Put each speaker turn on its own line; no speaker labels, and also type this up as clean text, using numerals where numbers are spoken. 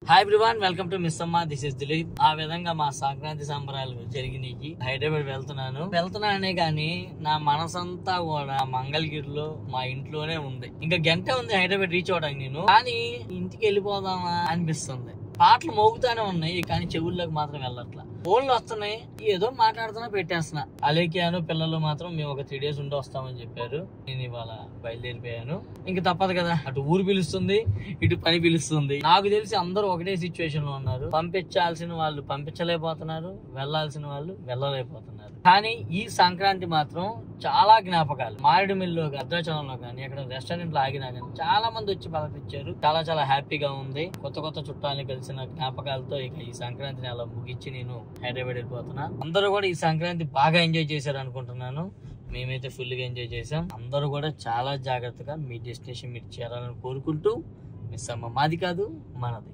Hi everyone, welcome to miss Amma. This is Dileep. ఆ విధంగా మా సంక్రాంతి సంబరాలు జరిగినాయి. హైదరాబాద్ వెళ్తున్నానే గానీ నా మనసంతా కూడా మంగళగిరిలో మా ఇంట్లోనే ఉంది. ఇంకా గంట ఉంది హైదరాబాద్ రీచ్ అవడానికి. నేను కానీ ఇంటికి వెళ్ళిపోదామా అనిపిస్తుంది. పాటలు మోగుతానే ఉన్నాయి కానీ చెవుల్లోకి మాత్రం వెళ్ళట్లా. ఫోన్లు వస్తున్నాయి, ఏదో మాట్లాడుతున్నా పెట్టేస్తున్నా. అలేకియాను పిల్లలు మాత్రం మేము ఒక 3 days ఉండి వస్తామని చెప్పారు. నేను ఇవాళ బయలుదేరిపోయాను. ఇంక తప్పదు కదా, అటు ఊరు పిలుస్తుంది, ఇటు పని పిలుస్తుంది. నాకు తెలిసి అందరూ ఒకటే సిచ్యువేషన్ లో ఉన్నారు. పంపించాల్సిన వాళ్ళు పంపించలేకపోతున్నారు, వెళ్లాల్సిన వాళ్ళు వెళ్ళలేకపోతున్నారు. కానీ ఈ సంక్రాంతి మాత్రం చాలా జ్ఞాపకాలు. మారేడుమిల్లిలో భద్రాచలంలో కానీ అక్కడ రెస్టారెంట్ లో ఆగినా కానీ చాలా మంది వచ్చి పలకరించారు. చాలా హ్యాపీగా ఉంది. కొత్త చుట్టాలని కలిసిన జ్ఞాపకాలతో ఇక ఈ సంక్రాంతిని అలా ముగించి నేను హైదరాబాద్ వెళ్ళిపోతున్నా. అందరూ కూడా ఈ సంక్రాంతి బాగా ఎంజాయ్ చేశారు అనుకుంటున్నాను. మేమైతే ఫుల్ గా ఎంజాయ్ చేసాం. అందరూ కూడా చాలా జాగ్రత్తగా మీ డెస్టినేషన్ మీరు చేరాలని కోరుకుంటూ, మిస్ అమ్మ మాది కాదు మనది.